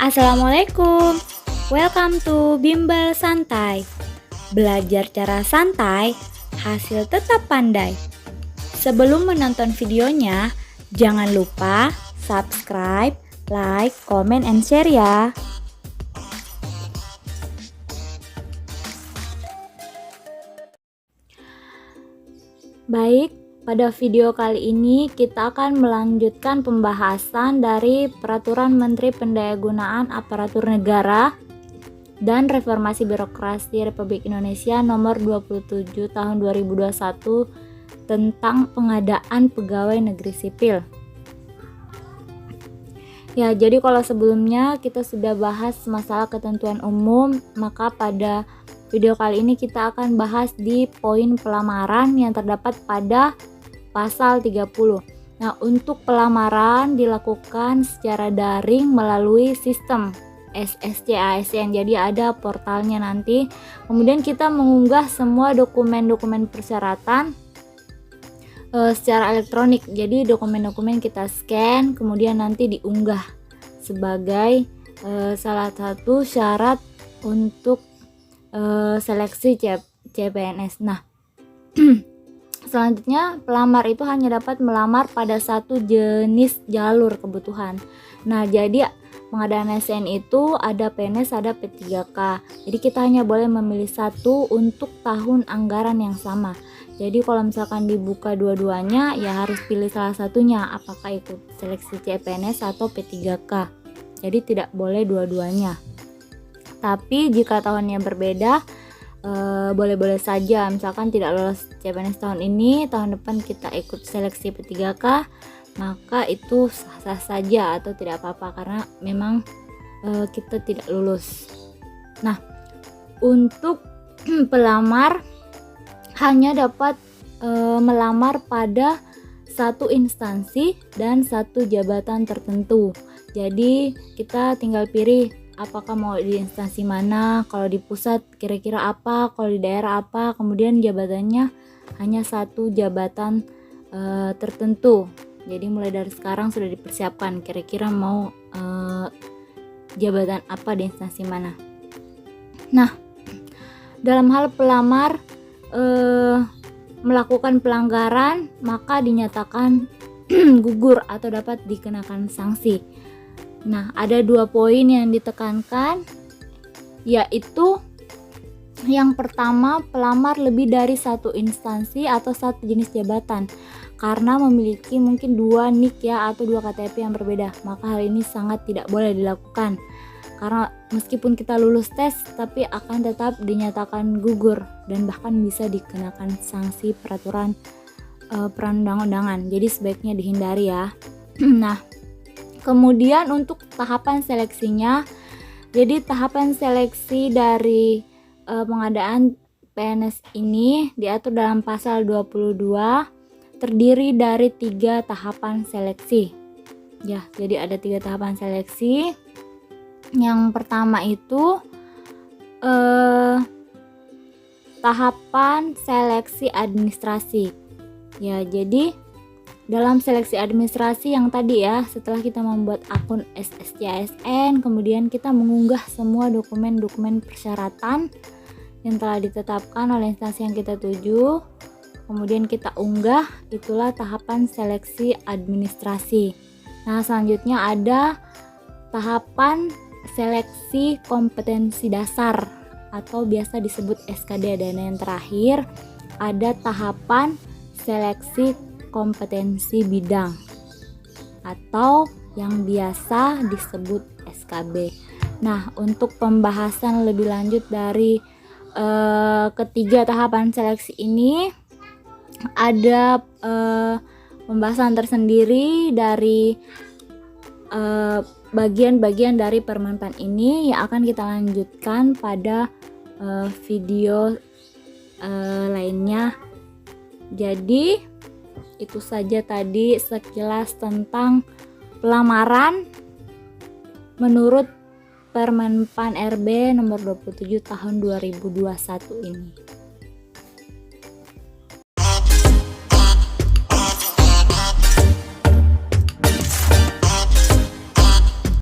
Assalamualaikum, welcome to Bimbel Santai. Belajar cara santai, hasil tetap pandai. Sebelum menonton videonya, jangan lupa subscribe, like, comment, and share ya. Baik, pada video kali ini kita akan melanjutkan pembahasan dari Peraturan Menteri Pendayagunaan Aparatur Negara dan Reformasi Birokrasi Republik Indonesia Nomor 27 Tahun 2021 tentang pengadaan pegawai negeri sipil. Ya, jadi kalau sebelumnya kita sudah bahas masalah ketentuan umum, maka pada video kali ini kita akan bahas di poin pelamaran yang terdapat pada pasal 30. Nah, untuk pelamaran dilakukan secara daring melalui sistem SSC ASN. Jadi ada portalnya nanti. Kemudian kita mengunggah semua dokumen-dokumen persyaratan secara elektronik. Jadi dokumen-dokumen kita scan, kemudian nanti diunggah sebagai salah satu syarat untuk seleksi CPNS. Nah, selanjutnya pelamar itu hanya dapat melamar pada satu jenis jalur kebutuhan. Nah, jadi pengadaan ASN itu ada PNS, ada P3K. Jadi kita hanya boleh memilih satu untuk tahun anggaran yang sama. Jadi kalau misalkan dibuka dua-duanya, ya harus pilih salah satunya, apakah itu seleksi CPNS atau P3K. Jadi tidak boleh dua-duanya. Tapi jika tahunnya berbeda, boleh-boleh saja. Misalkan tidak lolos CPNS tahun ini, tahun depan kita ikut seleksi P3K, maka itu sah-sah saja atau tidak apa-apa karena memang kita tidak lulus. Nah, untuk pelamar hanya dapat melamar pada satu instansi dan satu jabatan tertentu. Jadi kita tinggal pilih apakah mau di instansi mana, kalau di pusat kira-kira apa, kalau di daerah apa, kemudian jabatannya hanya satu jabatan tertentu. Jadi mulai dari sekarang sudah dipersiapkan kira-kira mau jabatan apa di instansi mana. Nah, dalam hal pelamar melakukan pelanggaran, maka dinyatakan gugur atau dapat dikenakan sanksi. Nah, ada 2 poin yang ditekankan, yaitu yang pertama, pelamar lebih dari satu instansi atau satu jenis jabatan karena memiliki mungkin 2 NIK ya atau 2 KTP yang berbeda. Maka hal ini sangat tidak boleh dilakukan karena meskipun kita lulus tes tapi akan tetap dinyatakan gugur dan bahkan bisa dikenakan sanksi peraturan perundang-undangan. Jadi sebaiknya dihindari ya. Nah, kemudian untuk tahapan seleksinya, jadi tahapan seleksi dari pengadaan PNS ini diatur dalam pasal 22, terdiri dari 3 tahapan seleksi. Ya, jadi ada 3 tahapan seleksi. Yang pertama itu tahapan seleksi administrasi. Ya, jadi dalam seleksi administrasi yang tadi ya, setelah kita membuat akun SSC ASN, kemudian kita mengunggah semua dokumen-dokumen persyaratan yang telah ditetapkan oleh instansi yang kita tuju, kemudian kita unggah, itulah tahapan seleksi administrasi. Nah, selanjutnya ada tahapan seleksi kompetensi dasar atau biasa disebut SKD, dan yang terakhir ada tahapan seleksi kompetensi bidang atau yang biasa disebut SKB. Nah, untuk pembahasan lebih lanjut dari ketiga tahapan seleksi ini ada pembahasan tersendiri dari bagian-bagian dari Permenpan ini yang akan kita lanjutkan pada video lainnya. Jadi itu saja tadi sekilas tentang pelamaran menurut Permenpan RB nomor 27 tahun 2021 ini.